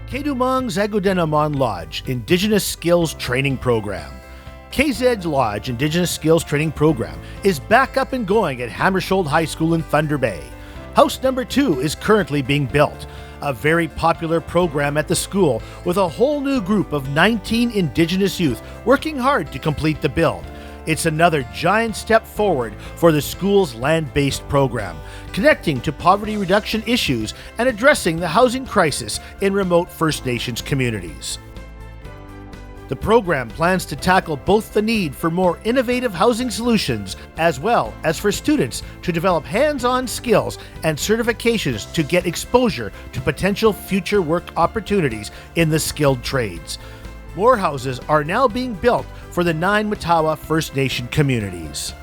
Kendomang Zhagodenamon Lodge Indigenous Skills Training Program. KZ Lodge Indigenous Skills Training Program is back up and going at Hammersholt High School in Thunder Bay. House number 2 is currently being built, a very popular program at the school with a whole new group of 19 Indigenous youth working hard to complete the build. It's another giant step forward for the school's land-based program, connecting to poverty reduction issues and addressing the housing crisis in remote First Nations communities. The program plans to tackle both the need for more innovative housing solutions as well as for students to develop hands-on skills and certifications to get exposure to potential future work opportunities in the skilled trades. More houses are now being built for the 9 Matawa First Nation communities.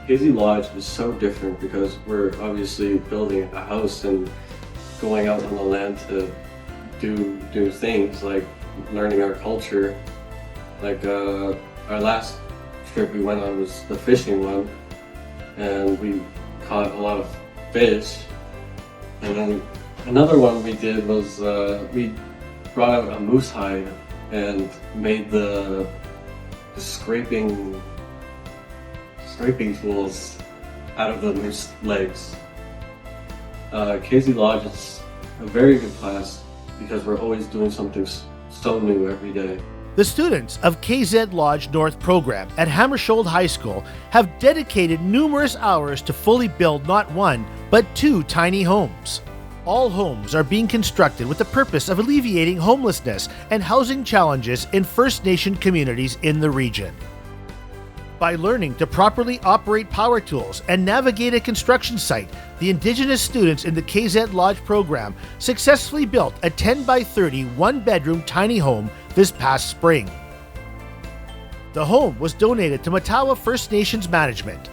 KZ Lodge is so different because we're obviously building a house and going out on the land to do things like learning our culture. Like our last trip we went on was the fishing one, and we caught a lot of fish. And then another one we did was we brought out a moose hide and made the scraping tools out of the moose legs. KZ Lodge is a very good class because we're always doing something so new every day. The students of KZ Lodge North program at Hammersholt High School have dedicated numerous hours to fully build not 1, but 2 tiny homes. All homes are being constructed with the purpose of alleviating homelessness and housing challenges in First Nation communities in the region. By learning to properly operate power tools and navigate a construction site, the Indigenous students in the KZ Lodge program successfully built a 10 by 30 one-bedroom tiny home this past spring. The home was donated to Matawa First Nations management.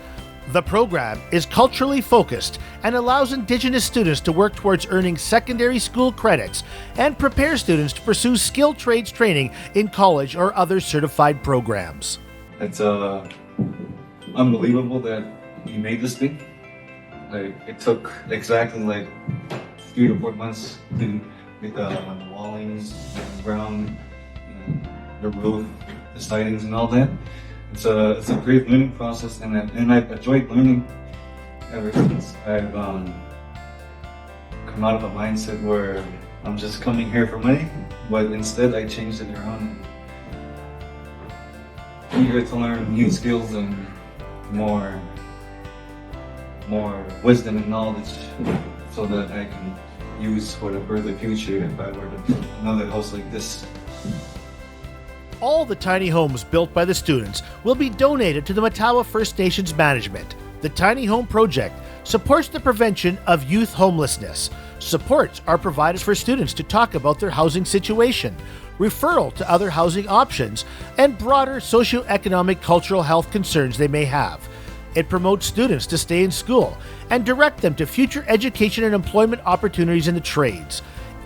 The program is culturally focused and allows Indigenous students to work towards earning secondary school credits and prepare students to pursue skilled trades training in college or other certified programs. It's unbelievable that we made this thing. It took exactly 3 to 4 months to get the wallings, the ground, the roof, the sidings, and all that. It's a great learning process, and I've enjoyed learning ever since I've come out of a mindset where I'm just coming here for money, but instead I changed it around. I'm eager to learn new skills and more wisdom and knowledge so that I can use for the further future if I were to build another house like this. All the tiny homes built by the students will be donated to the Matawa First Nations management. The Tiny Home Project supports the prevention of youth homelessness. Supports are provided for students to talk about their housing situation, referral to other housing options, and broader socioeconomic cultural health concerns they may have. It promotes students to stay in school and direct them to future education and employment opportunities in the trades.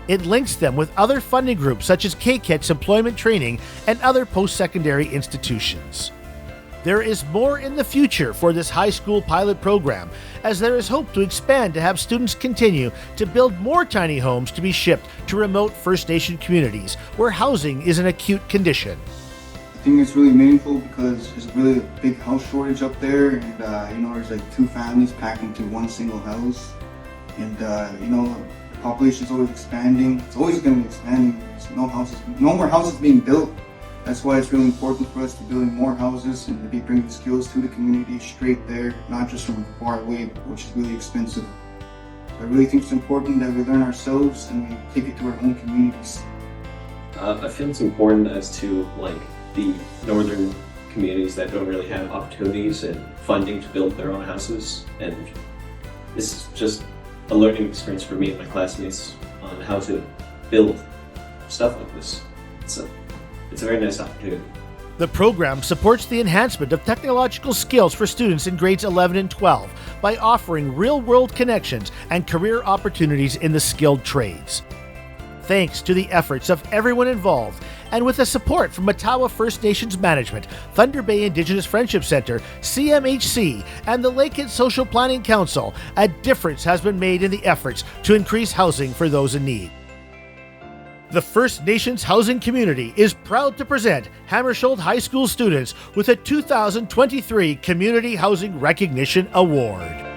It links them with other funding groups such as KKET's employment training and other post-secondary institutions. There is more in the future for this high school pilot program, as there is hope to expand to have students continue to build more tiny homes to be shipped to remote First Nation communities where housing is an acute condition. I think it's really meaningful because there's really a big house shortage up there, and there's 2 families packed into one single house, and the population is always expanding. It's always going to be expanding. There's no more houses being built. That's why it's really important for us to build more houses and to be bringing skills to the community straight there, not just from far away, which is really expensive. So I really think it's important that we learn ourselves and we take it to our own communities. I feel it's important as to the northern communities that don't really have opportunities and funding to build their own houses, and this is just a learning experience for me and my classmates on how to build stuff like this. So it's a very nice opportunity. The program supports the enhancement of technological skills for students in grades 11 and 12 by offering real-world connections and career opportunities in the skilled trades. Thanks to the efforts of everyone involved, and with the support from Matawa First Nations Management, Thunder Bay Indigenous Friendship Center, CMHC, and the Lakehead Social Planning Council, a difference has been made in the efforts to increase housing for those in need. The First Nations Housing Community is proud to present Hammarskjold High School students with a 2023 Community Housing Recognition Award.